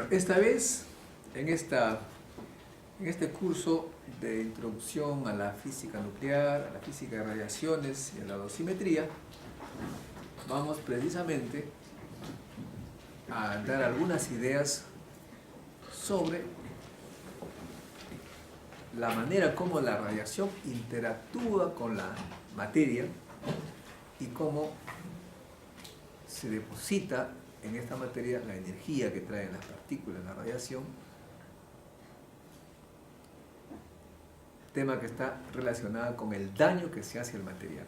Bueno, esta vez, en, esta, en este curso de introducción a la física nuclear, a la física de radiaciones y a la dosimetría, vamos precisamente a dar algunas ideas sobre la manera como la radiación interactúa con la materia y cómo se deposita en esta materia la energía que traen las partículas, la radiación, tema que está relacionado con el daño que se hace al material.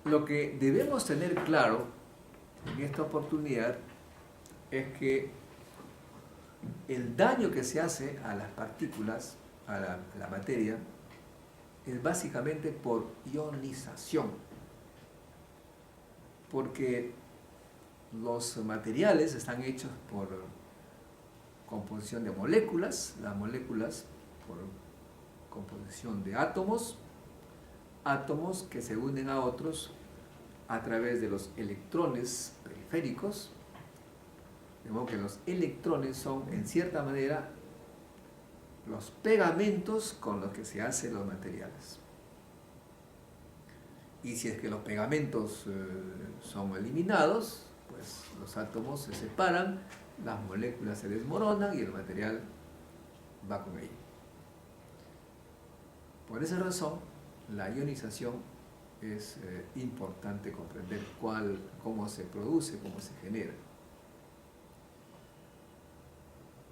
Lo que debemos tener claro en esta oportunidad es que el daño que se hace a las partículas, a la materia, es básicamente por ionización, porque los materiales están hechos por composición de moléculas, las moléculas por composición de átomos, átomos que se unen a otros a través de los electrones periféricos, de modo que los electrones son en cierta manera los pegamentos con los que se hacen los materiales. Y si es que los pegamentos son eliminados, pues los átomos se separan, las moléculas se desmoronan y el material va con ello. Por esa razón, la ionización es importante comprender cómo se produce, cómo se genera.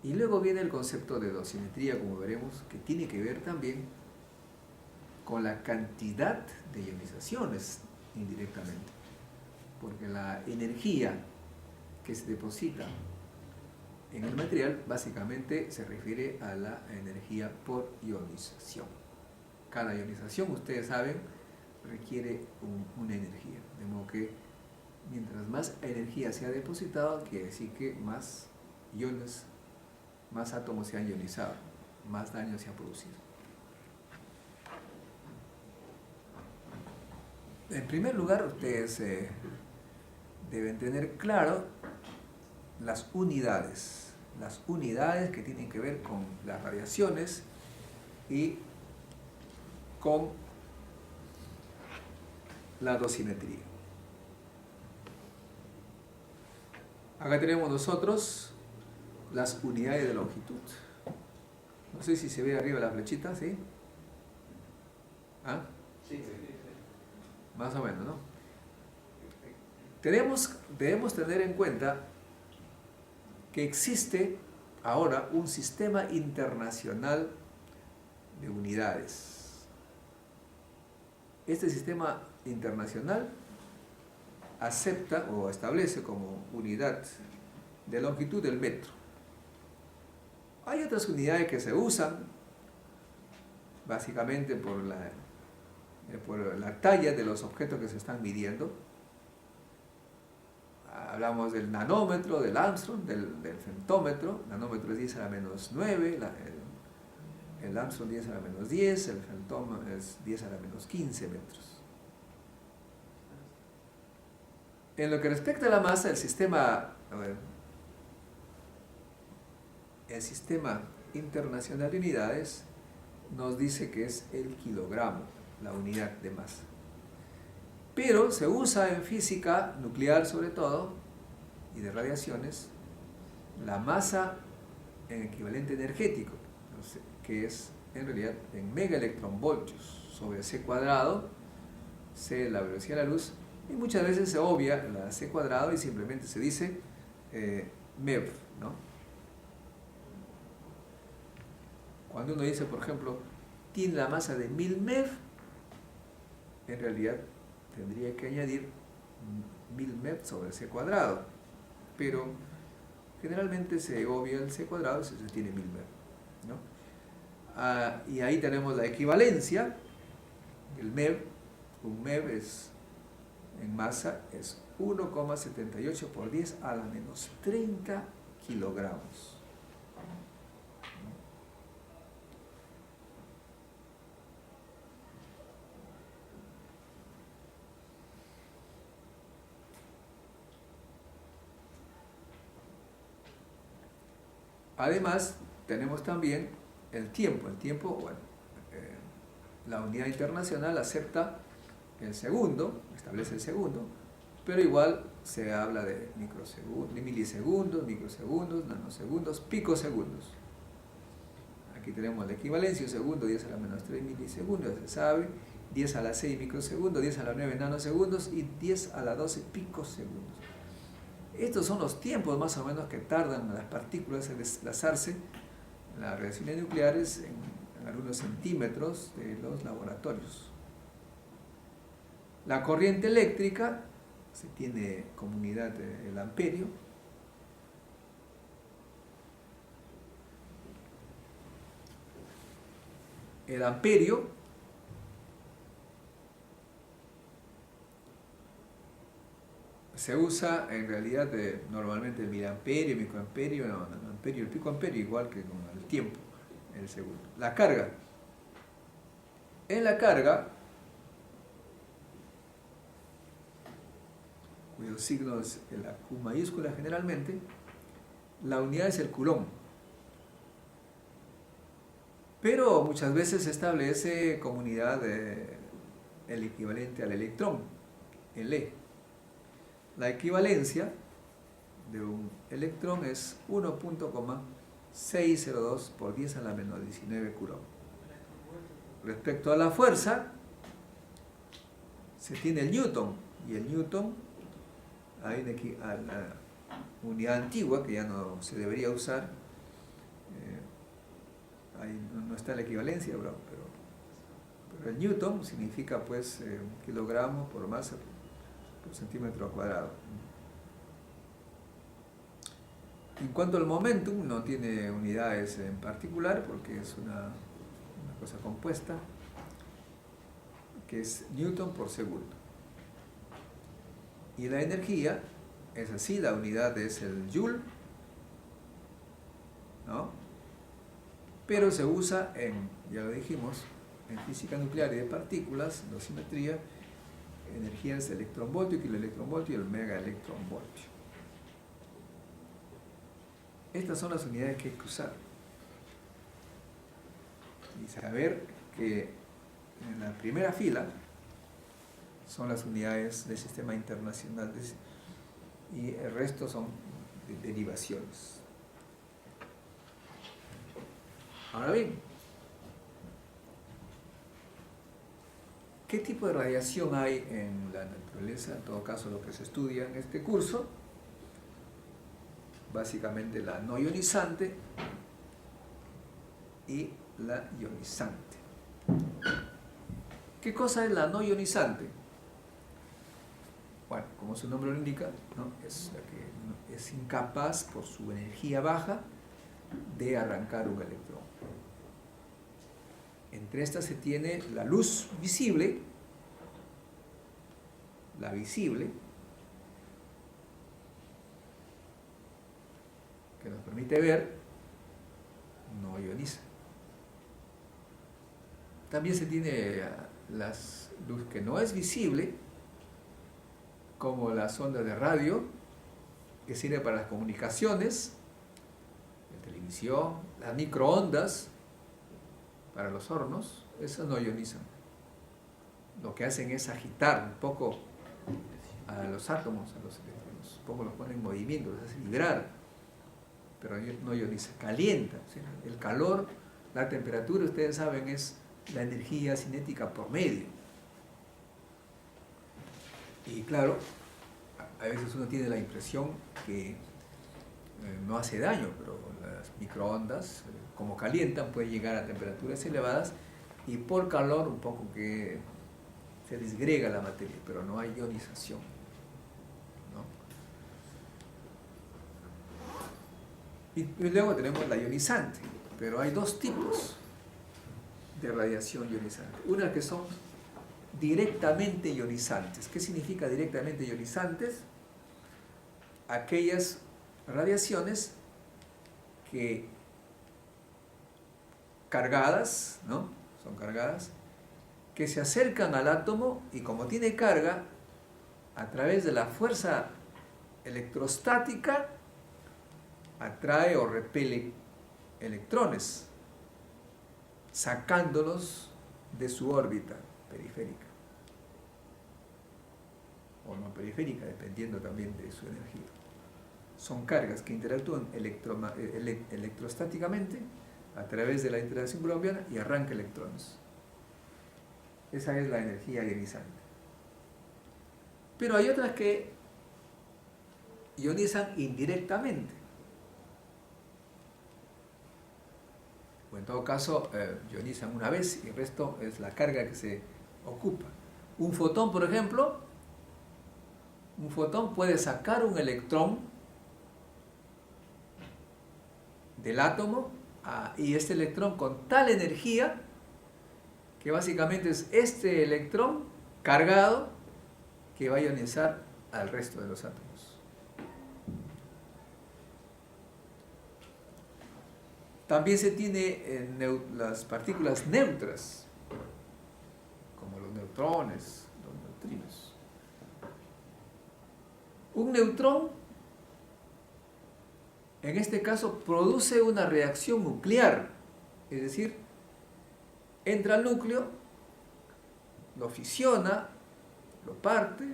Y luego viene el concepto de dosimetría, como veremos, que tiene que ver también con la cantidad de ionizaciones indirectamente, porque la energía que se deposita en el material básicamente se refiere a la energía por ionización. Cada ionización, ustedes saben, requiere una energía, de modo que mientras más energía se ha depositado, quiere decir que más iones, más átomos se han ionizado, más daño se ha producido. En primer lugar, ustedes deben tener claro las unidades que tienen que ver con las radiaciones y con la dosimetría. Acá tenemos nosotros las unidades de longitud. No sé si se ve arriba la flechita, ¿sí? ¿Ah? Sí. Más o menos, ¿no? Debemos tener en cuenta que existe ahora un sistema internacional de unidades. Este sistema internacional acepta o establece como unidad de longitud el metro. Hay otras unidades que se usan básicamente por la talla de los objetos que se están midiendo. Hablamos del nanómetro, del Armstrong, del femtómetro. El nanómetro es 10 a la menos 9, el Armstrong 10 a la menos 10, el femtómetro es 10 a la menos 15 metros. En lo que respecta a la masa, el sistema internacional de unidades nos dice que es el kilogramo, la unidad de masa. Pero se usa en física nuclear sobre todo, y de radiaciones, la masa en equivalente energético, que es en realidad en megaelectronvoltios sobre c cuadrado, c es la velocidad de la luz, y muchas veces se obvia la c cuadrado y simplemente se dice MeV, ¿no? Cuando uno dice, por ejemplo, tiene la masa de 1000 MeV, en realidad tendría que añadir 1000 MeV sobre c cuadrado, pero generalmente se obvia el c cuadrado si se tiene 1000 MeV, ¿no? Y ahí tenemos la equivalencia. El MeV, un MeV es, en masa es 1,78 por 10 a la menos 30 kilogramos. Además, tenemos también el tiempo. El tiempo, bueno, la unidad internacional acepta el segundo, establece el segundo, pero igual se habla de microsegundos, de milisegundos, microsegundos, nanosegundos, picosegundos. Aquí tenemos la equivalencia: un segundo, 10 a la menos 3 milisegundos, ya se sabe, 10 a la 6 microsegundos, 10 a la 9 nanosegundos y 10 a la 12 picosegundos. Estos son los tiempos más o menos que tardan las partículas en desplazarse en las reacciones nucleares en algunos centímetros de los laboratorios. La corriente eléctrica se tiene como unidad el amperio. El amperio se usa en realidad normalmente el miliamperio, el microamperio, el nanoamperio, el picoamperio, igual que con el tiempo, el segundo. La carga. En la carga, cuyo signo es la Q mayúscula generalmente, la unidad es el coulomb. Pero muchas veces se establece como unidad el equivalente al electrón, el E. La equivalencia de un electrón es 1.602 por 10 a la menos 19 coulomb. Respecto a la fuerza, se tiene el newton, y el newton, hay una unidad antigua que ya no se debería usar, ahí no está la equivalencia, pero el newton significa pues un kilogramo por masa por centímetro cuadrado. En cuanto al momentum, no tiene unidades en particular porque es una cosa compuesta, que es newton por segundo. Y la energía es así, la unidad es el joule, ¿no? Pero se usa ya lo dijimos, en física nuclear y de partículas, dosimetría, energías de electronvoltio, kiloelectronvoltio y el megaelectronvoltio. Estas son las unidades que hay que usar. Y saber que en la primera fila son las unidades del sistema internacional y el resto son derivaciones. Ahora bien, ¿qué tipo de radiación hay en la naturaleza? En todo caso, lo que se estudia en este curso, básicamente la no ionizante y la ionizante. ¿Qué cosa es la no ionizante? Bueno, como su nombre lo indica, ¿no? Es la que es incapaz, por su energía baja, de arrancar un electrón. Entre estas se tiene la luz visible, la visible, que nos permite ver, no ioniza. También se tiene la luz que no es visible, como las ondas de radio, que sirve para las comunicaciones, la televisión, las microondas, para los hornos, esas no ionizan. Lo que hacen es agitar un poco a los átomos, a los electrones, un poco los ponen en movimiento, los hace vibrar, pero no ioniza, calienta. O sea, el calor, la temperatura, ustedes saben, es la energía cinética por medio. Y claro, a veces uno tiene la impresión que no hace daño, pero las microondas, como calientan, pueden llegar a temperaturas elevadas y por calor un poco que se disgrega la materia, pero no hay ionización, ¿no? Y luego tenemos la ionizante, pero hay dos tipos de radiación ionizante. Una que son directamente ionizantes. ¿Qué significa directamente ionizantes? Aquellas radiaciones que cargadas, ¿no? Son cargadas, que se acercan al átomo y como tiene carga, a través de la fuerza electrostática, atrae o repele electrones, sacándolos de su órbita periférica o no periférica, dependiendo también de su energía. Son cargas que interactúan electrostáticamente a través de la interacción coulombiana y arranca electrones. Esa es la energía ionizante. Pero hay otras que ionizan indirectamente. O en todo caso, ionizan una vez y el resto es la carga que se ocupa. Un fotón, por ejemplo, un fotón puede sacar un electrón del átomo y este electrón con tal energía que básicamente es este electrón cargado que va a ionizar al resto de los átomos. También se tiene las partículas neutras, como los neutrones, los neutrinos. Un neutrón, en este caso, produce una reacción nuclear, es decir, entra al núcleo, lo fisiona, lo parte,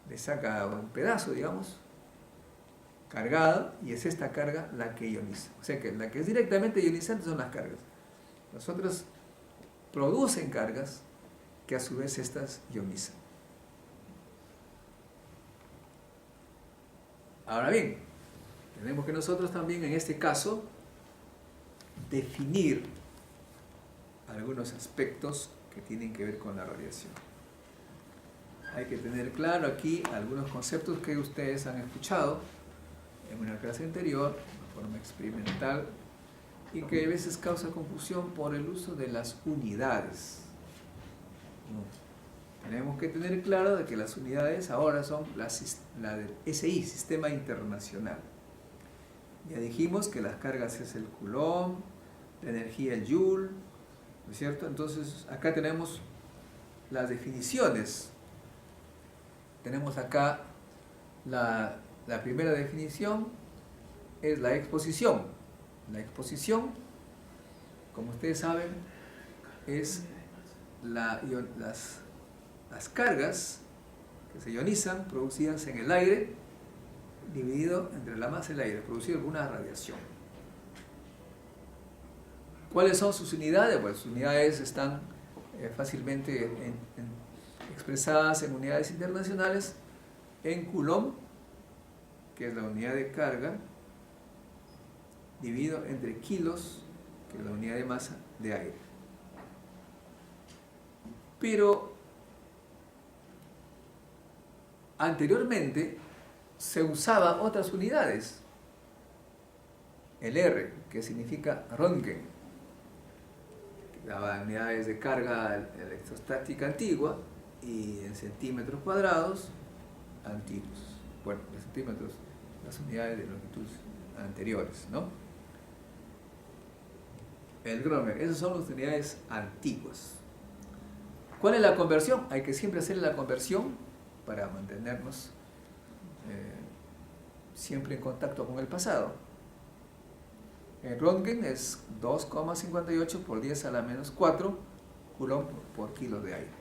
le saca un pedazo, digamos, cargada, y es esta carga la que ioniza. O sea que la que es directamente ionizante son las cargas. Las otras producen cargas que a su vez estas ionizan. Ahora bien, tenemos que nosotros también en este caso definir algunos aspectos que tienen que ver con la radiación. Hay que tener claro aquí algunos conceptos que ustedes han escuchado en una clase anterior, de forma experimental, y que a veces causa confusión por el uso de las unidades. Tenemos que tener claro de que las unidades ahora son la del SI, Sistema Internacional. Ya dijimos que las cargas es el coulomb, la energía el joule, ¿no es cierto? Entonces acá tenemos las definiciones. Tenemos acá la primera definición, es la exposición. La exposición, como ustedes saben, es las cargas que se ionizan producidas en el aire dividido entre la masa y el aire, producir alguna radiación. ¿Cuáles son sus unidades? Pues sus unidades están fácilmente expresadas en unidades internacionales, en coulomb, que es la unidad de carga, dividido entre kilos, que es la unidad de masa de aire. Pero anteriormente se usaba otras unidades. El R, que significa Röntgen, que daba unidades de carga electrostática antigua, y en centímetros cuadrados antiguos. Bueno, en centímetros, las unidades de longitud anteriores, ¿no? El Grömer, esas son las unidades antiguas. ¿Cuál es la conversión? Hay que siempre hacer la conversión para mantenernos siempre en contacto con el pasado. El Röntgen es 2,58 por 10 a la menos 4 coulomb por kilo de aire.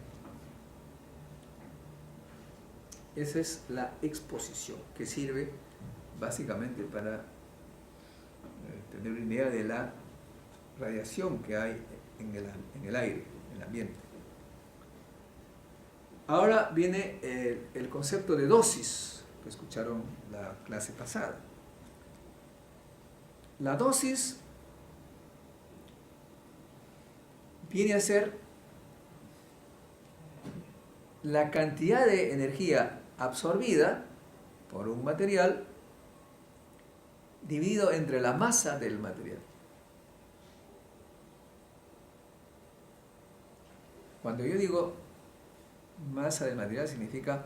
Esa es la exposición, que sirve básicamente para tener una idea de la radiación que hay en el aire, en el ambiente. Ahora viene el concepto de dosis, que escucharon la clase pasada. La dosis viene a ser la cantidad de energía absorbida por un material dividido entre la masa del material. Cuando yo digo masa del material, significa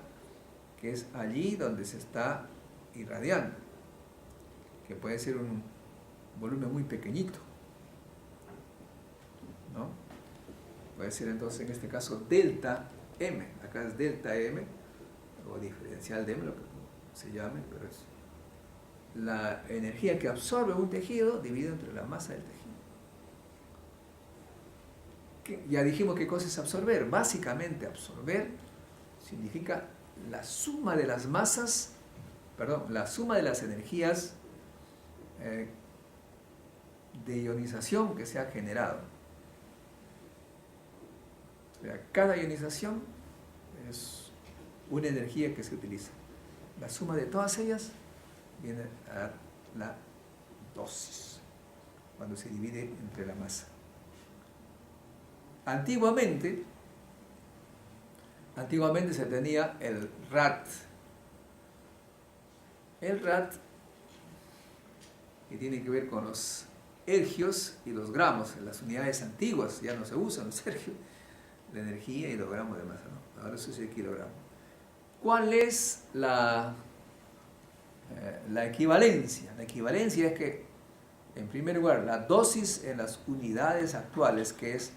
que es allí donde se está irradiando, que puede ser un volumen muy pequeñito, ¿no? Puede ser entonces en este caso delta M, acá es delta M, o diferencial de M, lo que se llame, pero es la energía que absorbe un tejido dividido entre la masa del tejido. Ya dijimos qué cosa es absorber. Básicamente absorber significa la suma de las masas, la suma de las energías de ionización que se ha generado. O sea, cada ionización es una energía que se utiliza. La suma de todas ellas viene a dar la dosis, cuando se divide entre la masa. Antiguamente se tenía el RAT. El RAT, que tiene que ver con los ergios y los gramos. En las unidades antiguas ya no se usan los ergios, la energía y los gramos de masa, ¿no? Ahora se usa el kilogramo. ¿Cuál es la equivalencia? La equivalencia es que, en primer lugar, la dosis en las unidades actuales, que es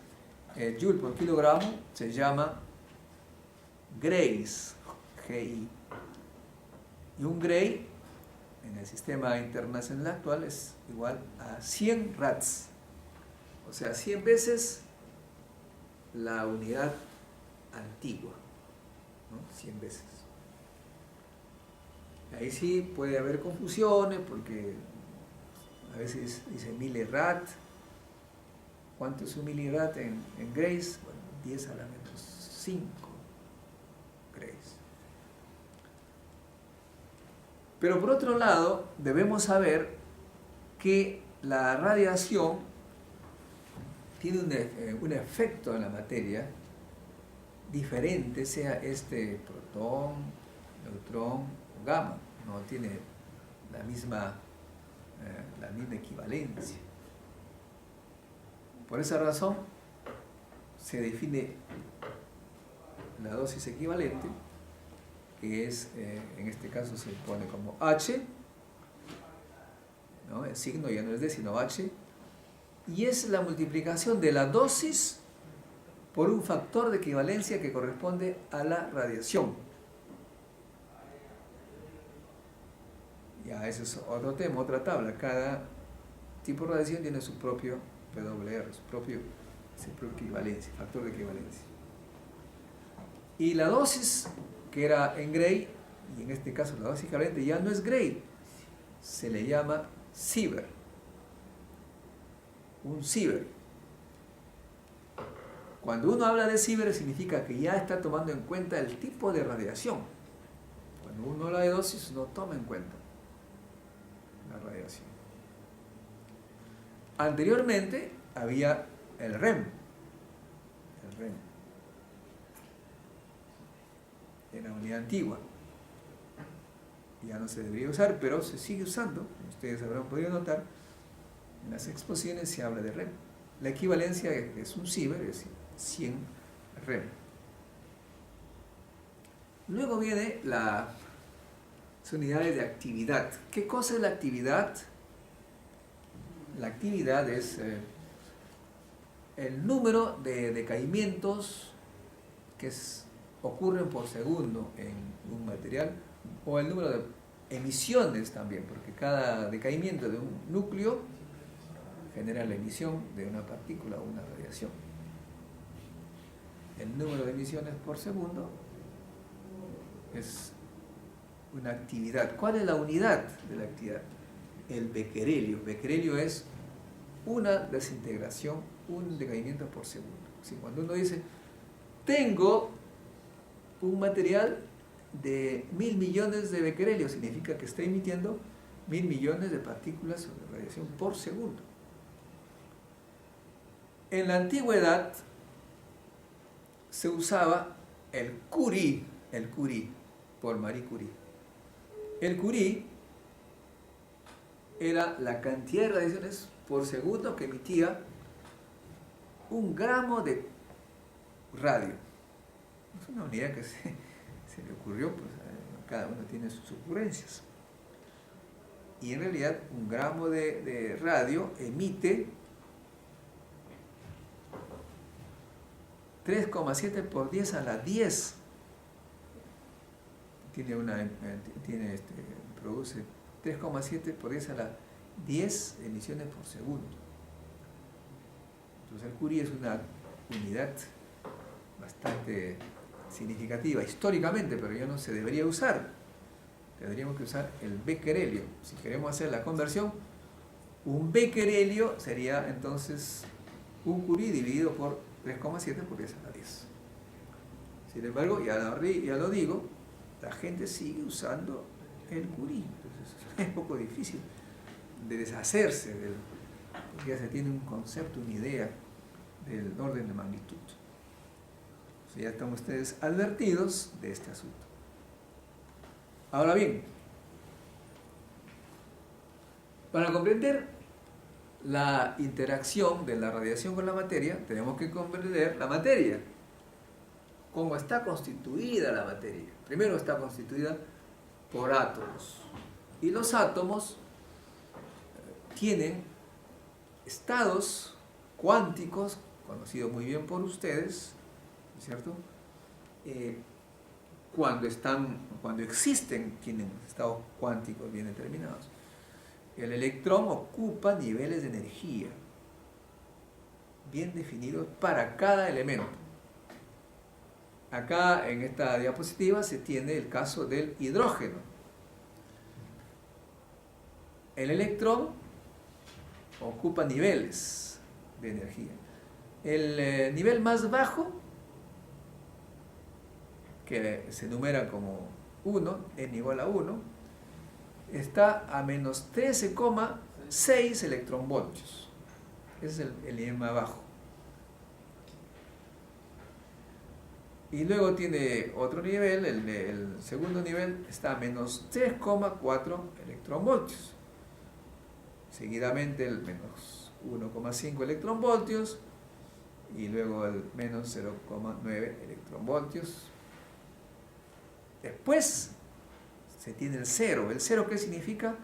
joule por kilogramo, se llama grays, GI. Y un gray en el sistema internacional actual es igual a 100 rats. O sea, 100 veces la unidad antigua, ¿no? 100 veces. Ahí sí puede haber confusiones porque a veces dice milirat. ¿Cuánto es un milirat en grays? Bueno, 10 a la menos 5 grays. Pero por otro lado, debemos saber que la radiación tiene un efecto en la materia diferente, sea este protón, neutrón o gamma. No tiene la misma equivalencia. Por esa razón se define la dosis equivalente, que es, en este caso se pone como H, ¿no? El signo ya no es D sino H, y es la multiplicación de la dosis por un factor de equivalencia que corresponde a la radiación. Ya, ese es otro tema, otra tabla. Cada tipo de radiación tiene su propio PWR, su propio equivalencia, factor de equivalencia. Y la dosis que era en Gray, y en este caso la dosis equivalente ya no es Gray, se le llama Sievert. Un Sievert. Cuando uno habla de Sievert significa que ya está tomando en cuenta el tipo de radiación. Cuando uno habla de dosis no toma en cuenta la radiación. Anteriormente había el REM. El REM. Era una unidad antigua. Ya no se debería usar, pero se sigue usando. Ustedes habrán podido notar, en las exposiciones se habla de REM. La equivalencia es un Sievert, es decir, 100 REM. Luego viene las unidades de actividad. ¿Qué cosa es la actividad? La actividad es el número de decaimientos que ocurren por segundo en un material, o el número de emisiones también, porque cada decaimiento de un núcleo genera la emisión de una partícula o una radiación. El número de emisiones por segundo es una actividad. ¿Cuál es la unidad de la actividad? El becquerelio. Becquerelio es una desintegración, un decaimiento por segundo. ¿Sí? Cuando uno dice, tengo un material de 1000 millones de becquerelio, significa que está emitiendo 1000 millones de partículas de radiación por segundo. En la antigüedad se usaba el Curie por Marie Curie. El Curie era la cantidad de radiaciones por segundo que emitía un gramo de radio. Es una unidad que se le ocurrió, pues cada uno tiene sus ocurrencias. Y en realidad un gramo de radio emite 3,7 por 10 a la 10. Produce 3,7 por 10 a la 10 emisiones por segundo. Entonces el Curie es una unidad bastante significativa históricamente, pero ya no se debería usar. Tendríamos que usar el becquerelio. Si queremos hacer la conversión, un becquerelio sería entonces un Curie dividido por 3,7 por 10 a la 10. Sin embargo, ya lo digo, la gente sigue usando el Curie. Entonces es un poco difícil de deshacerse del, porque ya se tiene un concepto, una idea del orden de magnitud. Entonces ya están ustedes advertidos de este asunto. Ahora bien, para comprender la interacción de la radiación con la materia, tenemos que comprender la materia. ¿Cómo está constituida la materia? Primero está constituida por átomos. Y los átomos tienen estados cuánticos, conocidos muy bien por ustedes, ¿cierto? Cuando existen, tienen estados cuánticos bien determinados. El electrón ocupa niveles de energía bien definidos para cada elemento. Acá en esta diapositiva se tiene el caso del hidrógeno. El electrón ocupa niveles de energía. El nivel más bajo, que se numera como 1, n igual a 1, está a menos 13,6 electronvoltios. Ese es el nivel más bajo. Y luego tiene otro nivel, el segundo nivel está a menos 3,4 electronvoltios. Seguidamente el menos 1,5 electronvoltios y luego el menos 0,9 electronvoltios. Después se tiene el cero. ¿El cero qué significa?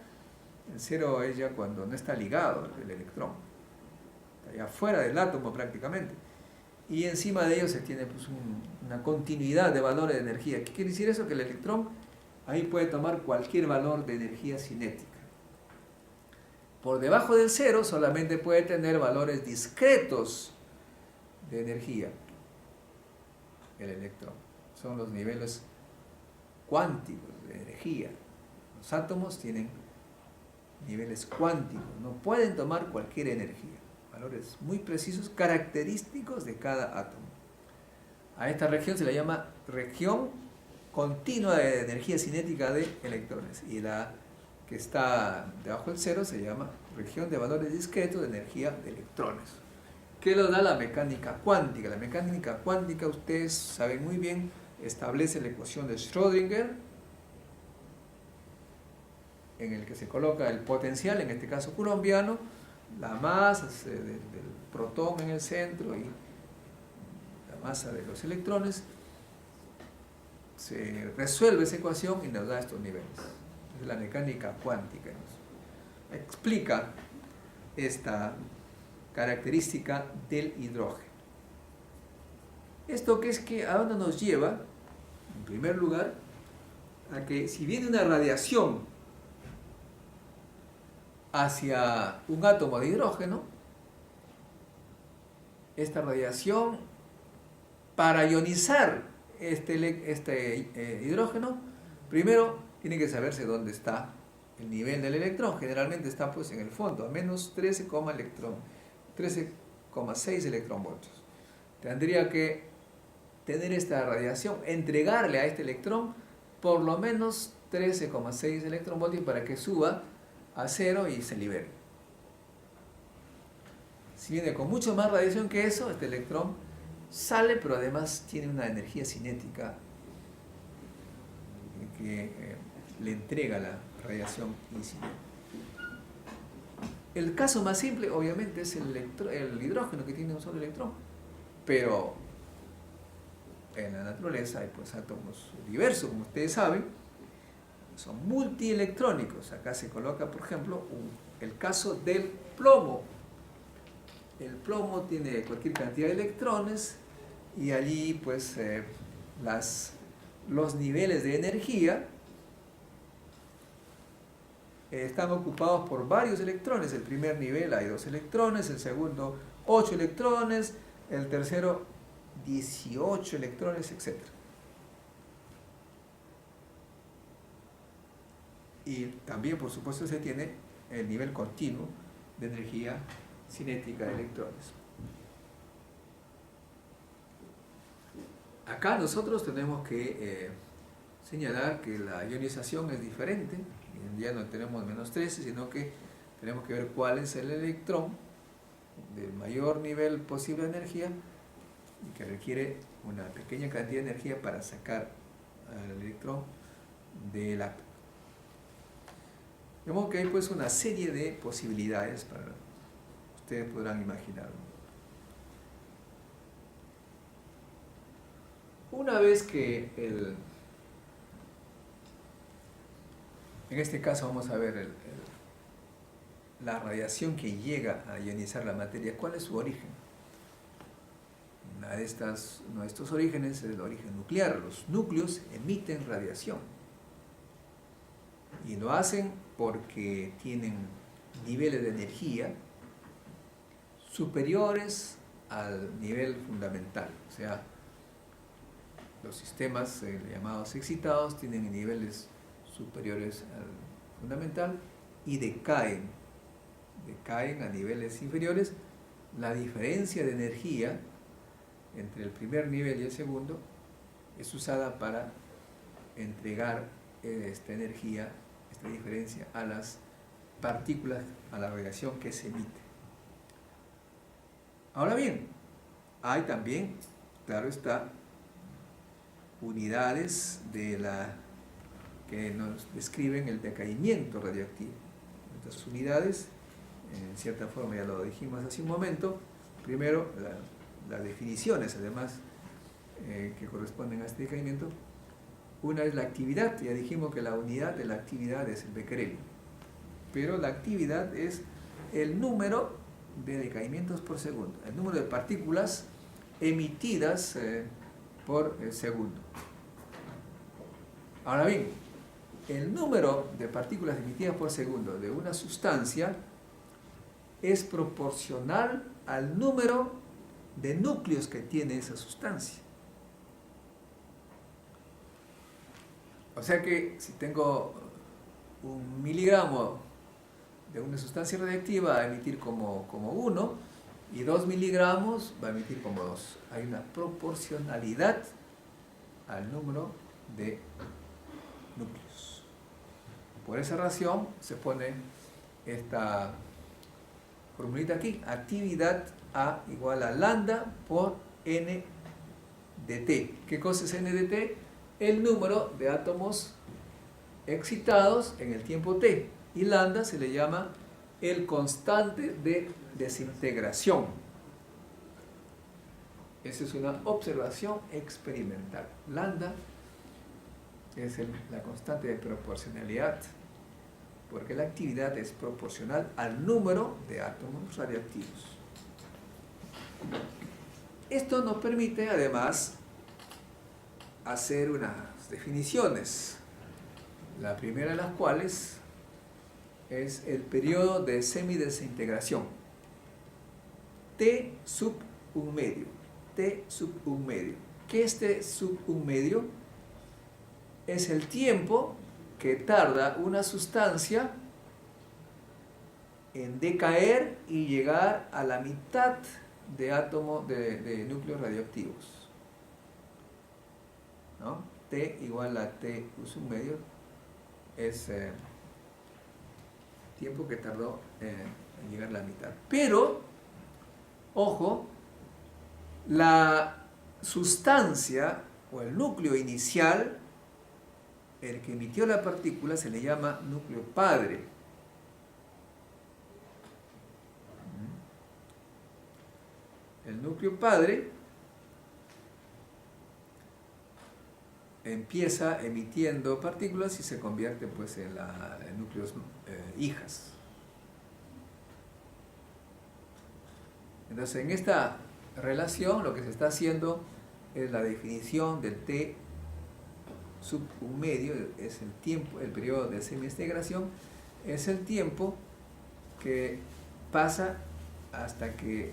El cero es ya cuando no está ligado el electrón. Está ya fuera del átomo prácticamente. Y encima de ello se tiene pues una continuidad de valores de energía. ¿Qué quiere decir eso? Que el electrón ahí puede tomar cualquier valor de energía cinética. Por debajo del cero solamente puede tener valores discretos de energía. El electrón. Son los niveles cuánticos de energía. Los átomos tienen niveles cuánticos, no pueden tomar cualquier energía, valores muy precisos, característicos de cada átomo. A esta región se le llama región continua de energía cinética de electrones, y la que está debajo del cero se llama región de valores discretos de energía de electrones. ¿Qué lo da la mecánica cuántica? La mecánica cuántica, ustedes saben muy bien, establece la ecuación de Schrödinger, en el que se coloca el potencial, en este caso coulombiano, la masa del protón en el centro y la masa de los electrones. Se resuelve esa ecuación y nos da estos niveles. Es la mecánica cuántica. Nos explica esta característica del hidrógeno. Esto que es que a dónde nos lleva, en primer lugar, a que si viene una radiación hacia un átomo de hidrógeno, esta radiación, para ionizar este hidrógeno, primero tiene que saberse dónde está el nivel del electrón. Generalmente está pues en el fondo, a menos 13,6 electronvoltios. Tendría que tener esta radiación, entregarle a este electrón por lo menos 13,6 electronvoltios para que suba a cero y se libere. Si viene con mucho más radiación que eso, este electrón sale, pero además tiene una energía cinética que le entrega la radiación incipiente. El caso más simple, obviamente, es el hidrógeno, que tiene un solo electrón, pero en la naturaleza hay pues átomos diversos, como ustedes saben, son multielectrónicos. Acá se coloca, por ejemplo, el caso del plomo. El plomo tiene cualquier cantidad de electrones y allí pues los niveles de energía están ocupados por varios electrones. El primer nivel hay 2 electrones, el segundo 8 electrones, el tercero 18 electrones, etc. Y también, por supuesto, se tiene el nivel continuo de energía cinética de electrones. Acá nosotros tenemos que señalar que la ionización es diferente. Ya no tenemos -13, sino que tenemos que ver cuál es el electrón del mayor nivel posible de energía y que requiere una pequeña cantidad de energía para sacar al electrón del átomo. De modo que hay pues una serie de posibilidades para ustedes podrán imaginarlo. Una vez que en este caso vamos a ver la radiación que llega a ionizar la materia, ¿cuál es su origen? Uno de estos orígenes es el origen nuclear. Los núcleos emiten radiación y lo hacen porque tienen niveles de energía superiores al nivel fundamental. O sea, los sistemas llamados excitados tienen niveles superiores al fundamental y decaen a niveles inferiores. La diferencia de energía entre el primer nivel y el segundo es usada para entregar esta energía, esta diferencia, a las partículas, a la radiación que se emite. Ahora bien, hay también, claro está, unidades que nos describen el decaimiento radioactivo. Estas unidades, en cierta forma ya lo dijimos hace un momento, primero las definiciones además que corresponden a este decaimiento. Una es la actividad, ya dijimos que la unidad de la actividad es el becquerel, pero la actividad es el número de decaimientos por segundo, el número de partículas emitidas por segundo. Ahora bien, el número de partículas emitidas por segundo de una sustancia es proporcional al número de núcleos que tiene esa sustancia. O sea que si tengo 1 miligramo de una sustancia radiactiva, va a emitir como 1, y 2 miligramos va a emitir como 2. Hay una proporcionalidad al número de núcleos. Por esa razón se pone esta formulita aquí: actividad A igual a lambda por N de T. ¿Qué cosa es N de T? El número de átomos excitados en el tiempo T. Y lambda se le llama el constante de desintegración. Esa es una observación experimental. Lambda es la constante de proporcionalidad, porque la actividad es proporcional al número de átomos radiactivos. Esto nos permite además hacer unas definiciones, la primera de las cuales es el periodo de semidesintegración, T sub 1 medio. T sub 1 medio. ¿Qué es T sub 1 medio? Es el tiempo que tarda una sustancia en decaer y llegar a la mitad de átomos de núcleos radioactivos, ¿no? T igual a T plus 1 medio es tiempo que tardó en llegar a la mitad. Pero, ojo, la sustancia o el núcleo inicial, el que emitió la partícula, se le llama núcleo padre. El núcleo padre empieza emitiendo partículas y se convierte pues en núcleos hijas. Entonces, en esta relación lo que se está haciendo es la definición del T sub 1 medio, es el tiempo, el periodo de semidesintegración, es el tiempo que pasa hasta que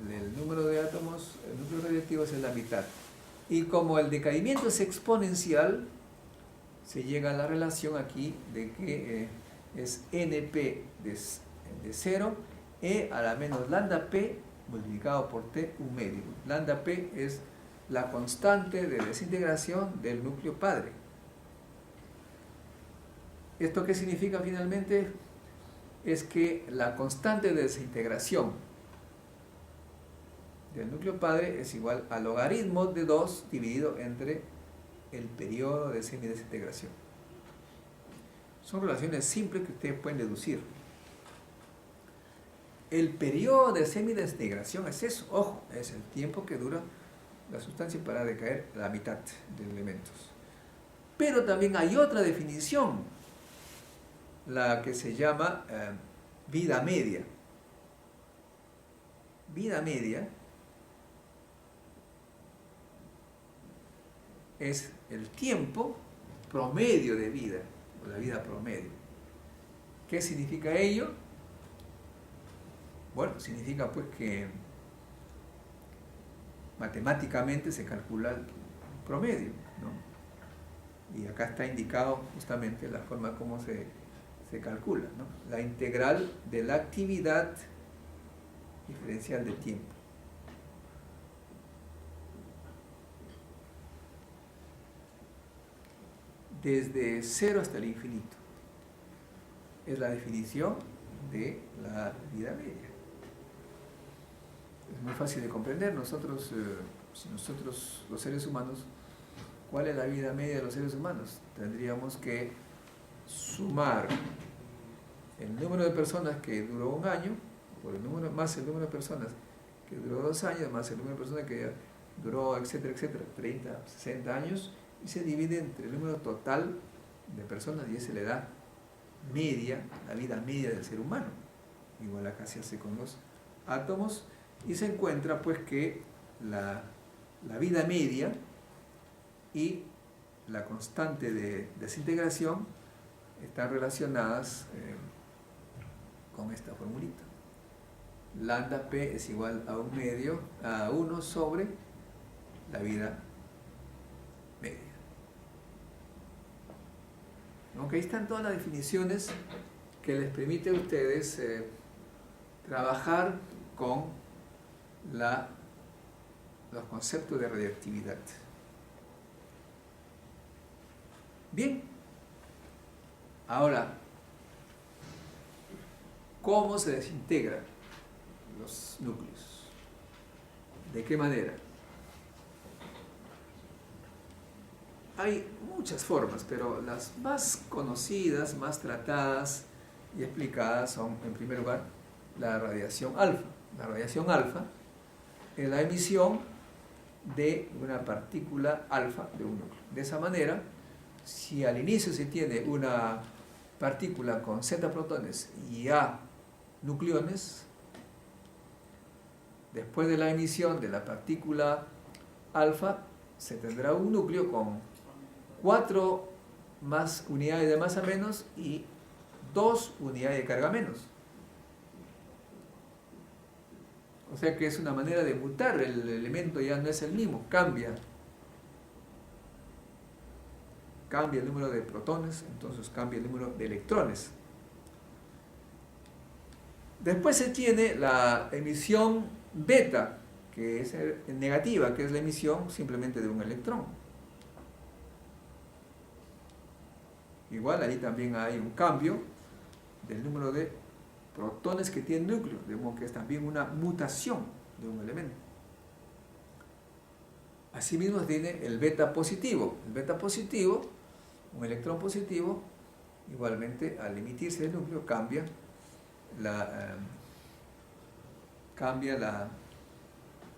el número de átomos, el núcleo radioactivo es la mitad. Y como el decaimiento es exponencial, se llega a la relación aquí de que es NP de 0, E a la menos lambda P multiplicado por T un medio. Lambda P es la constante de desintegración del núcleo padre. ¿Esto qué significa finalmente? Es que la constante de desintegración del núcleo padre es igual al logaritmo de 2 dividido entre el periodo de semidesintegración. Son relaciones simples que ustedes pueden deducir. El periodo de semidesintegración es eso, ojo, es el tiempo que dura la sustancia para decaer la mitad de elementos. Pero también hay otra definición, la que se llama vida media. Vida media es el tiempo promedio de vida, o la vida promedio. ¿Qué significa ello? Bueno, significa pues que matemáticamente se calcula el promedio, ¿no? Y acá está indicado justamente la forma como se calcula, ¿no? La integral de la actividad diferencial de tiempo. Desde 0 hasta el infinito. Es la definición de la vida media. Es muy fácil de comprender. Nosotros, los seres humanos, ¿cuál es la vida media de los seres humanos? Tendríamos que sumar el número de personas que duró un año, por el número, más el número de personas que duró 2 años, más el número de personas que duró, etcétera, etcétera, 30, 60 años, y se divide entre el número total de personas, y esa le da media, la vida media del ser humano. Igual acá se hace con los átomos, y se encuentra pues que la vida media y la constante de desintegración están relacionadas con esta formulita. Lambda P es igual a 1 sobre la vida media. Aunque ahí están todas las definiciones que les permite a ustedes trabajar con los conceptos de radioactividad. Bien, ahora, ¿cómo se desintegran los núcleos? ¿De qué manera? Hay muchas formas, pero las más conocidas, más tratadas y explicadas son, en primer lugar, la radiación alfa. La radiación alfa es la emisión de una partícula alfa de un núcleo. De esa manera, si al inicio se tiene una partícula con Z protones y A nucleones, después de la emisión de la partícula alfa, se tendrá un núcleo con 4 más unidades de masa menos y 2 unidades de carga menos. O sea que es una manera de mutar, el elemento ya no es el mismo, cambia el número de protones, entonces cambia el número de electrones. Después se tiene la emisión beta, que es negativa, que es la emisión simplemente de un electrón. Igual ahí también hay un cambio del número de protones que tiene el núcleo, de modo que es también una mutación de un elemento. Asimismo tiene el beta positivo. El beta positivo, un electrón positivo, igualmente al emitirse del núcleo cambia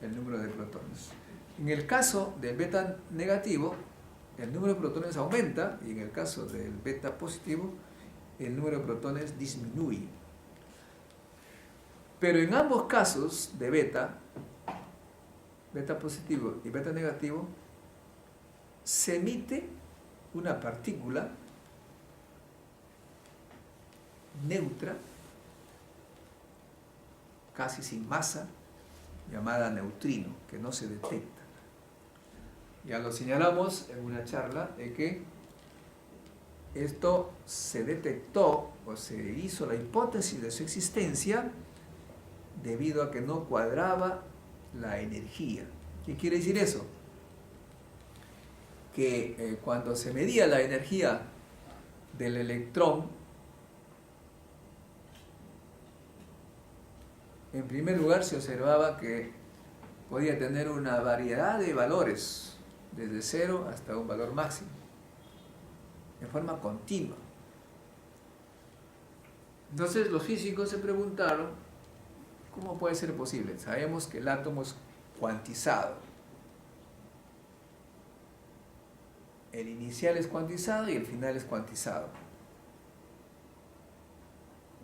el número de protones. En el caso del beta negativo, el número de protones aumenta, y en el caso del beta positivo, el número de protones disminuye. Pero en ambos casos de beta positivo y beta negativo, se emite una partícula neutra, casi sin masa, llamada neutrino, que no se detecta. Ya lo señalamos en una charla de que esto se detectó o se hizo la hipótesis de su existencia debido a que no cuadraba la energía. ¿Qué quiere decir eso? Que cuando se medía la energía del electrón, en primer lugar se observaba que podía tener una variedad de valores, desde 0 hasta un valor máximo, en forma continua. Entonces los físicos se preguntaron, ¿cómo puede ser posible? Sabemos que el átomo es cuantizado. El inicial es cuantizado y el final es cuantizado.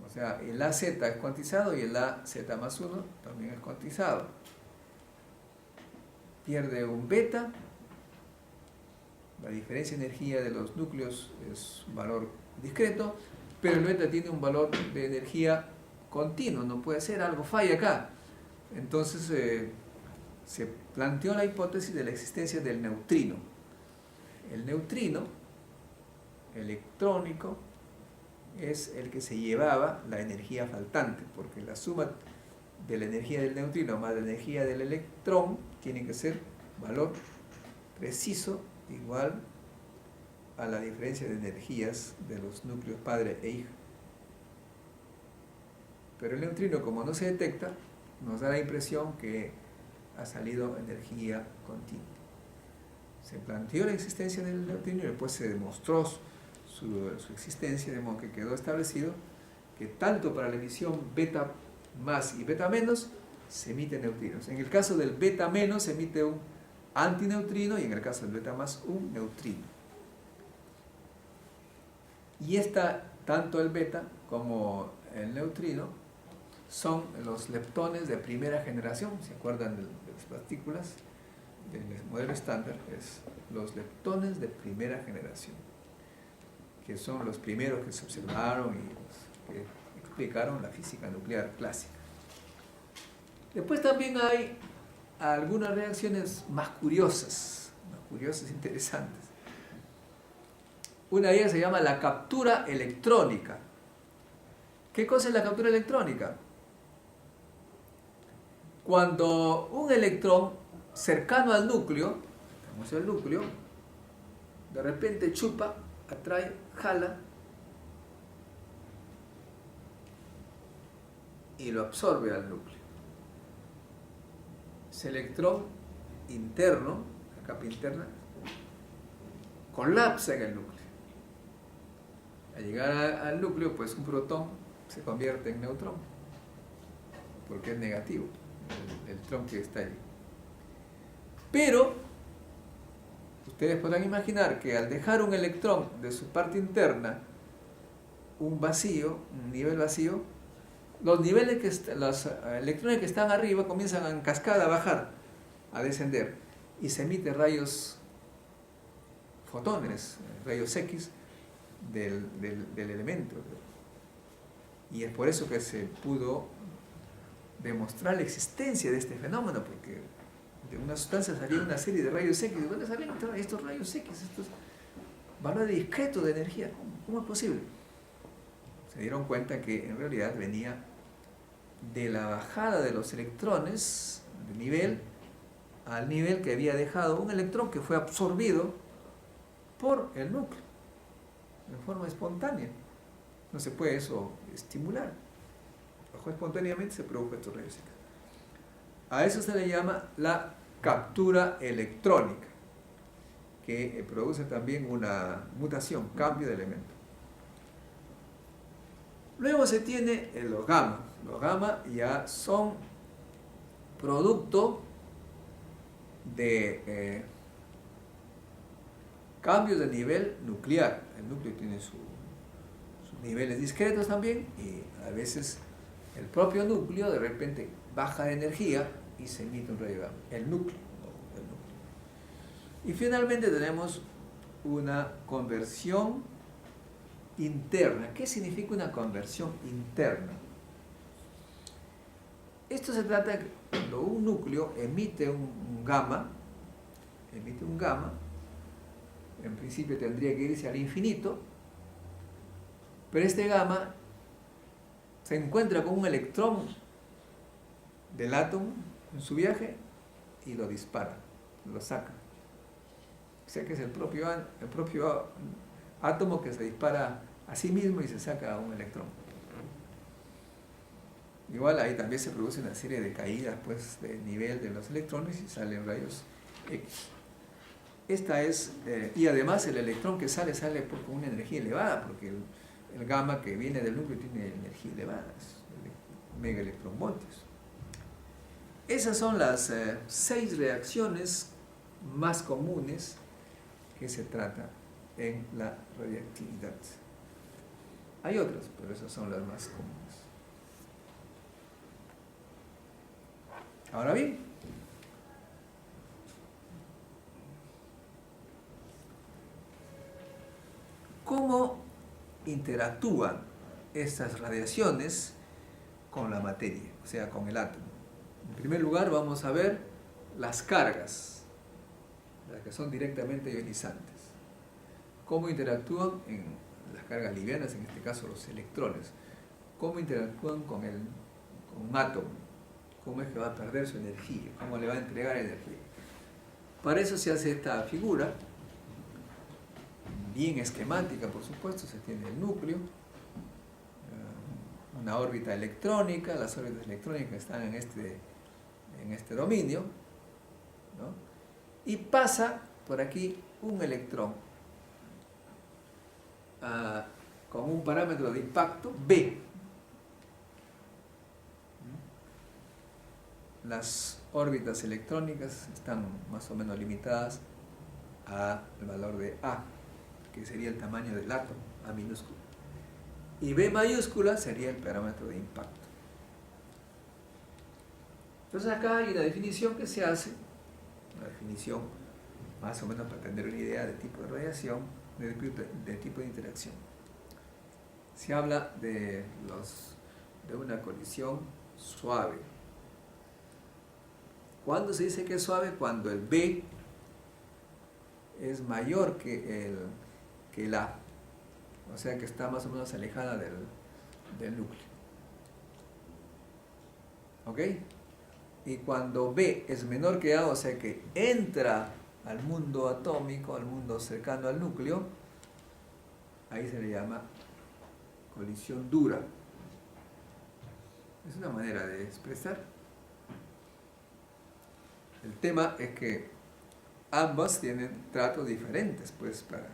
O sea, el AZ es cuantizado y el AZ más 1 también es cuantizado. Pierde un beta. La diferencia de energía de los núcleos es un valor discreto, pero el beta tiene un valor de energía continuo, no puede ser, algo falla acá. Entonces se planteó la hipótesis de la existencia del neutrino. El neutrino electrónico es el que se llevaba la energía faltante, porque la suma de la energía del neutrino más la energía del electrón tiene que ser valor preciso igual a la diferencia de energías de los núcleos padre e hija. Pero el neutrino, como no se detecta, nos da la impresión que ha salido energía continua. Se planteó la existencia del neutrino y después se demostró su existencia, de modo que quedó establecido que tanto para la emisión beta más y beta menos se emiten neutrinos. En el caso del beta menos se emite un antineutrino y en el caso del beta más un neutrino. Y tanto el beta como el neutrino son los leptones de primera generación. ¿Se acuerdan de las partículas del modelo estándar? Es los leptones de primera generación, que son los primeros que se observaron y los que explicaron la física nuclear clásica. Después también hay algunas reacciones más curiosas, interesantes. Una de ellas se llama la captura electrónica. ¿Qué cosa es la captura electrónica? Cuando un electrón cercano al núcleo, tenemos el núcleo, de repente chupa, atrae, jala y lo absorbe al núcleo. Ese electrón interno, la capa interna, colapsa en el núcleo. Al llegar al núcleo, pues un protón se convierte en neutrón, porque es negativo el electrón que está allí. Pero ustedes podrán imaginar que al dejar un electrón de su parte interna, un vacío, un nivel vacío, los electrones que están arriba comienzan en cascada a bajar, a descender, y se emiten rayos, fotones, rayos X del elemento. Y es por eso que se pudo demostrar la existencia de este fenómeno, porque de una sustancia salía una serie de rayos X. ¿De dónde salen estos rayos X? Estos valores discretos de energía. ¿Cómo es posible? Se dieron cuenta que en realidad venía de la bajada de los electrones de nivel al nivel que había dejado un electrón que fue absorbido por el núcleo en forma espontánea. No se puede eso estimular. Bajó espontáneamente, se produjo estos rayos X. A eso se le llama la captura electrónica, que produce también una mutación, cambio de elemento. Luego se tiene los gamma. Los gamma ya son producto de cambios de nivel nuclear. El núcleo tiene sus niveles discretos también, y a veces el propio núcleo de repente baja de energía y se emite un rayo gamma. El núcleo. Y finalmente tenemos una conversión interna. ¿Qué significa una conversión interna? Esto se trata de que cuando un núcleo emite un gamma, en principio tendría que irse al infinito, pero este gamma se encuentra con un electrón del átomo en su viaje y lo dispara, lo saca. O sea que es el propio átomo que se dispara a sí mismo y se saca un electrón. Igual ahí también se produce una serie de caídas pues, de nivel de los electrones y salen rayos X. Esta es, y además el electrón que sale con una energía elevada, porque el gamma que viene del núcleo tiene energía elevada, es megaelectronvoltios. Esas son las 6 reacciones más comunes que se trata en la radiactividad. Hay otras, pero esas son las más comunes. Ahora bien, ¿cómo interactúan estas radiaciones con la materia, o sea, con el átomo? En primer lugar, vamos a ver las cargas, las que son directamente ionizantes. ¿Cómo interactúan en las cargas livianas, en este caso los electrones? ¿Cómo interactúan con un átomo? ¿Cómo es que va a perder su energía? ¿Cómo le va a entregar energía? Para eso se hace esta figura, bien esquemática, por supuesto. Se tiene el núcleo, una órbita electrónica, las órbitas electrónicas están en este dominio, ¿no? Y pasa por aquí un electrón con un parámetro de impacto B. Las órbitas electrónicas están más o menos limitadas al valor de A, que sería el tamaño del átomo, A minúscula. Y B mayúscula sería el parámetro de impacto. Entonces acá hay una definición que se hace, una definición más o menos para tener una idea del tipo de radiación, del tipo de interacción. Se habla de una colisión suave. ¿Cuándo se dice que es suave? Cuando el B es mayor que el A, o sea que está más o menos alejada del núcleo. ¿Ok? Y cuando B es menor que A, o sea que entra al mundo atómico, al mundo cercano al núcleo, ahí se le llama colisión dura. Es una manera de expresar. El tema es que ambas tienen tratos diferentes pues para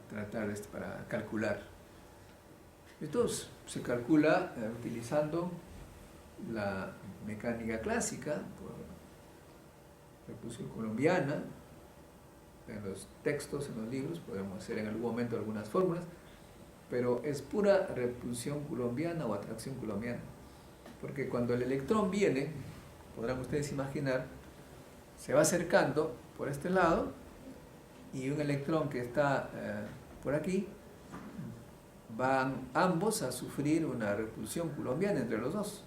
tratar para calcular. Esto se calcula utilizando la mecánica clásica, por repulsión coulombiana. En los textos, en los libros, podemos hacer en algún momento algunas fórmulas, pero es pura repulsión coulombiana o atracción coulombiana. Porque cuando el electrón viene, podrán ustedes imaginar, se va acercando por este lado y un electrón que está por aquí, van ambos a sufrir una repulsión coulombiana entre los dos.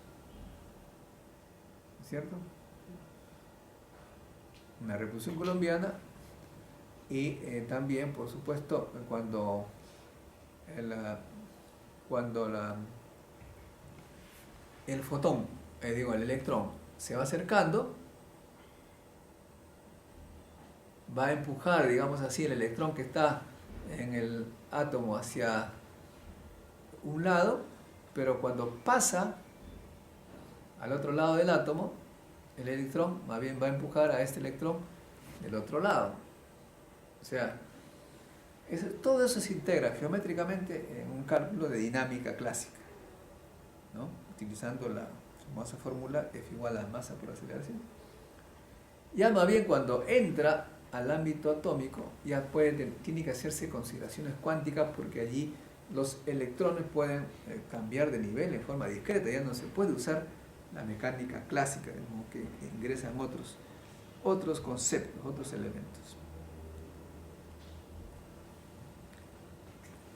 ¿Cierto? Una repulsión coulombiana y también, por supuesto, cuando el fotón, el electrón, se va acercando, va a empujar, digamos así, el electrón que está en el átomo hacia un lado, pero cuando pasa al otro lado del átomo, el electrón más bien va a empujar a este electrón del otro lado. O sea, todo eso se integra geométricamente en un cálculo de dinámica clásica, ¿no? Utilizando la famosa fórmula F igual a masa por aceleración. Ya más bien cuando entra al ámbito atómico, ya tiene que hacerse consideraciones cuánticas, porque allí los electrones pueden cambiar de nivel en forma discreta, ya no se puede usar la mecánica clásica, como que ingresan otros conceptos, otros elementos.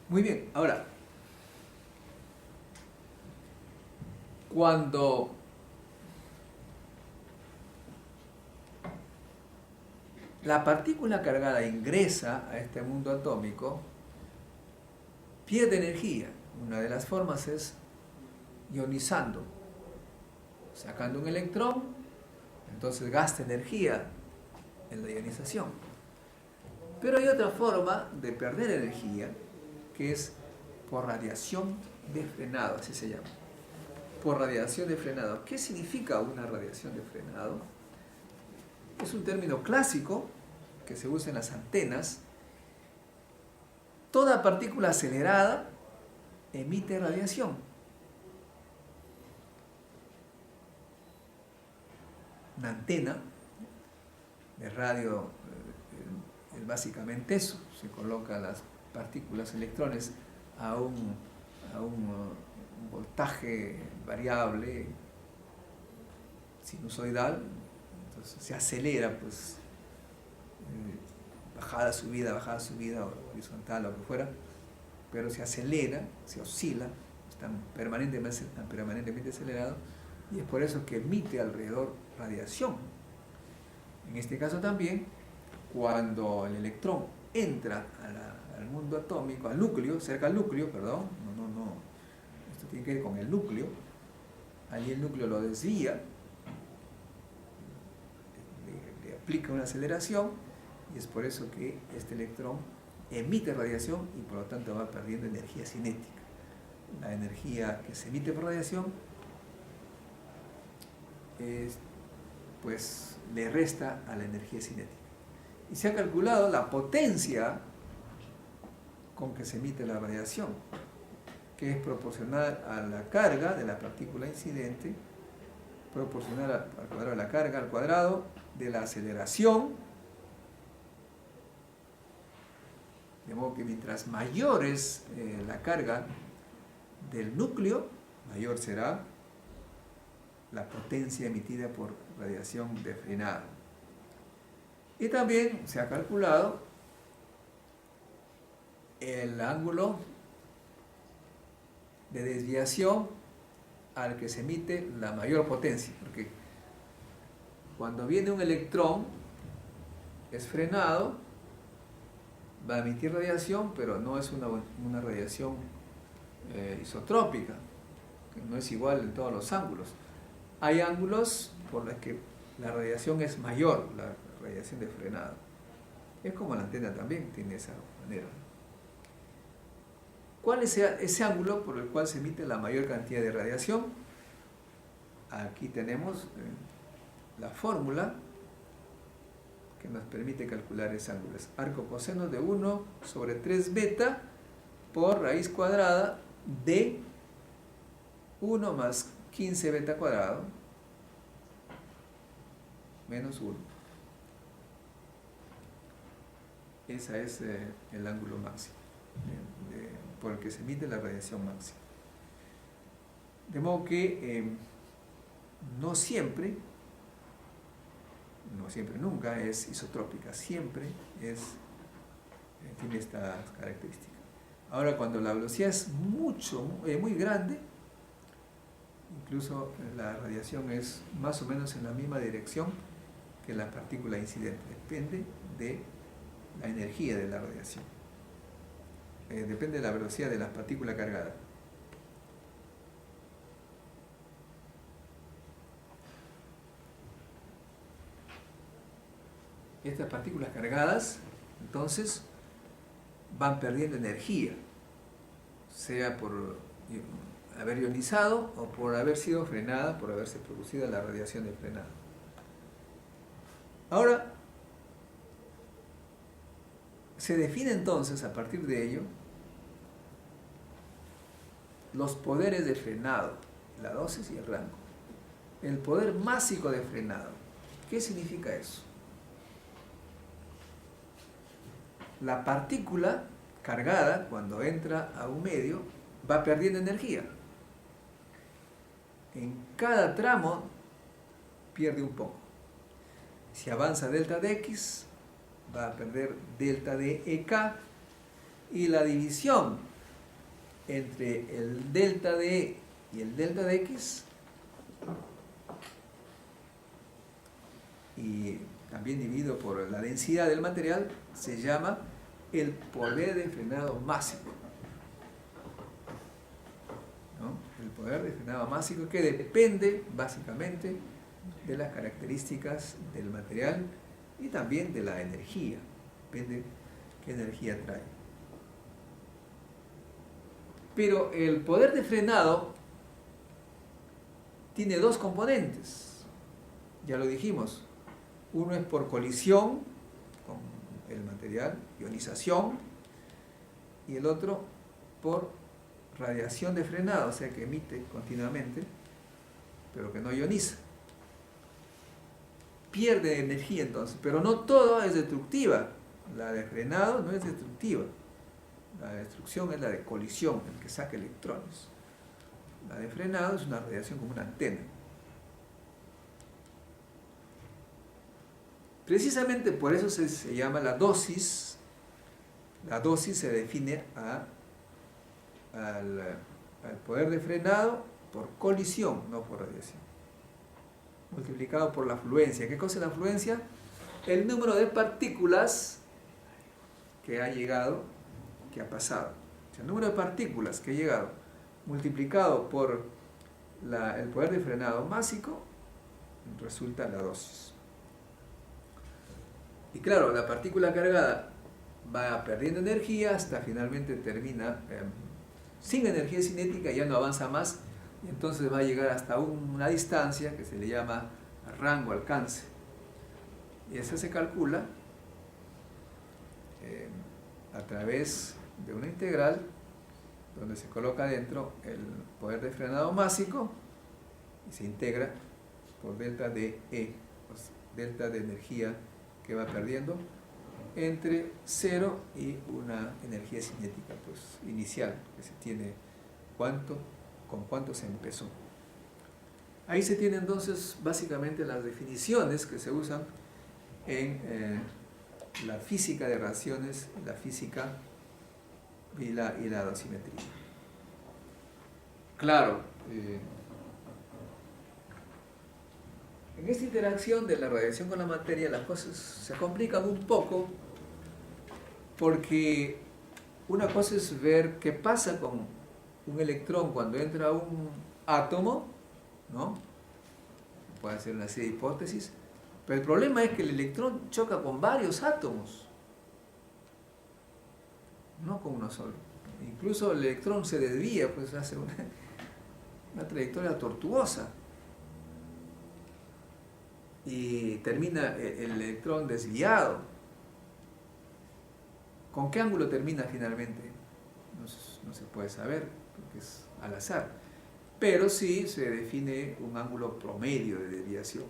Muy bien, ahora, cuando la partícula cargada ingresa a este mundo atómico, pierde energía. Una de las formas es ionizando, sacando un electrón, entonces gasta energía en la ionización. Pero hay otra forma de perder energía, que es por radiación de frenado, así se llama. Por radiación de frenado. ¿Qué significa una radiación de frenado? Es un término clásico que se usa en las antenas. Toda partícula acelerada emite radiación. Una antena de radio es básicamente eso. Se colocan las partículas, electrones a un voltaje variable, sinusoidal, entonces se acelera, pues, bajada, subida, horizontal o lo que fuera, pero se acelera, se oscila, están permanentemente acelerados, y es por eso que emite alrededor radiación. En este caso también, cuando el electrón entra al mundo atómico, al núcleo, cerca al núcleo, perdón, esto tiene que ver con el núcleo, allí el núcleo lo desvía, le aplica una aceleración, y es por eso que este electrón emite radiación y por lo tanto va perdiendo energía cinética. La energía que se emite por radiación pues le resta a la energía cinética. Y se ha calculado la potencia con que se emite la radiación, que es proporcional a la carga de la partícula incidente, proporcional al cuadrado de la carga al cuadrado de la aceleración, de modo que mientras mayor es la carga del núcleo, mayor será la potencia emitida por radiación de frenado. Y también se ha calculado el ángulo de desviación al que se emite la mayor potencia, porque cuando viene un electrón es frenado, va a emitir radiación, pero no es una radiación isotrópica, que no es igual en todos los ángulos. Hay ángulos por los que la radiación es mayor, la radiación de frenado. Es como la antena también tiene esa manera. ¿Cuál es ese ángulo por el cual se emite la mayor cantidad de radiación? Aquí tenemos la fórmula que nos permite calcular ese ángulo. Es arco coseno de 1 sobre 3 beta por raíz cuadrada de 1 más 15 beta cuadrado menos 1. Ese es el ángulo máximo por el que se emite la radiación máxima. De modo que no siempre, nunca es isotrópica, siempre tiene esta característica. Ahora, cuando la velocidad es muy grande, incluso la radiación es más o menos en la misma dirección que la partícula incidente. Depende de la energía de la radiación. Depende de la velocidad de la partícula cargada. Estas partículas cargadas, entonces, van perdiendo energía, sea por haber ionizado o por haber sido frenada, por haberse producido la radiación de frenado. Ahora, se define entonces, a partir de ello, los poderes de frenado, la dosis y el rango. El poder másico de frenado. ¿Qué significa eso? La partícula cargada, cuando entra a un medio, va perdiendo energía. En cada tramo pierde un poco. Si avanza delta de X, va a perder delta de EK, y la división entre el delta de E y el delta de X, y también dividido por la densidad del material, se llama el poder de frenado másico, ¿no? El poder de frenado másico, que depende básicamente de las características del material y también de la energía, depende qué energía trae. Pero el poder de frenado tiene dos componentes, ya lo dijimos. Uno es por colisión con el material, ionización, y el otro por radiación de frenado, o sea que emite continuamente, pero que no ioniza. Pierde energía entonces, pero no toda es destructiva. La de frenado no es destructiva. La destrucción es la de colisión, el que saca electrones. La de frenado es una radiación como una antena. Precisamente por eso se llama la dosis. La dosis se define al poder de frenado por colisión, no por radiación, multiplicado por la fluencia. ¿Qué cosa es la fluencia? El número de partículas que ha llegado, que ha pasado. O sea, el número de partículas que ha llegado multiplicado por el poder de frenado másico resulta la dosis. Y claro, la partícula cargada va perdiendo energía hasta finalmente termina sin energía cinética, ya no avanza más, y entonces va a llegar hasta una distancia que se le llama rango alcance. Y eso se calcula a través de una integral donde se coloca dentro el poder de frenado másico y se integra por delta de E, pues delta de energía que va perdiendo entre 0 y una energía cinética pues inicial, que se tiene con cuánto se empezó. Ahí se tienen entonces básicamente las definiciones que se usan en la física de reacciones, la física y la dosimetría. Claro, en esta interacción de la radiación con la materia las cosas se complican un poco, porque una cosa es ver qué pasa con un electrón cuando entra a un átomo, ¿no? Puede ser una serie de hipótesis, pero el problema es que el electrón choca con varios átomos, no con uno solo. Incluso el electrón se desvía, pues hace una trayectoria tortuosa y termina el electrón desviado. ¿Con qué ángulo termina finalmente? No se puede saber, porque es al azar. Pero sí se define un ángulo promedio de desviación.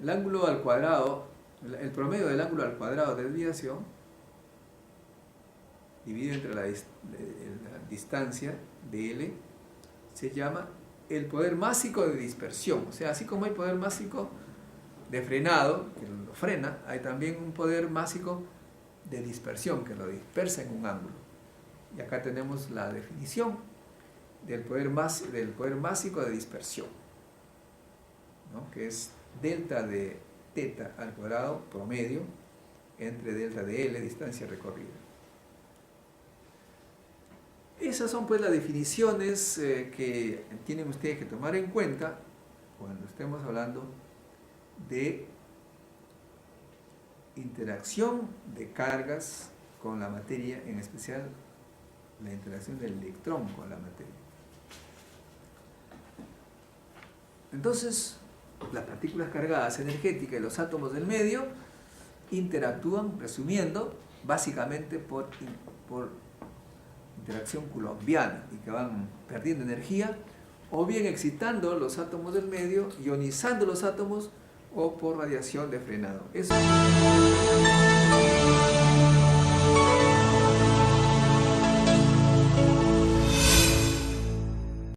El ángulo al cuadrado, el promedio del ángulo al cuadrado de desviación, dividido entre la distancia de L, se llama el poder másico de dispersión. O sea, así como hay poder másico de frenado, que lo frena, hay también un poder másico de dispersión, que lo dispersa en un ángulo. Y acá tenemos la definición del poder másico de dispersión, ¿no? Que es delta de teta al cuadrado promedio entre delta de L, distancia recorrida. Esas son pues las definiciones que tienen ustedes que tomar en cuenta cuando estemos hablando de interacción de cargas con la materia, en especial la interacción del electrón con la materia. Entonces, las partículas cargadas energéticas y los átomos del medio interactúan, resumiendo, básicamente por interacción coulombiana, y que van perdiendo energía, o bien excitando los átomos del medio, ionizando los átomos, o por radiación de frenado. Eso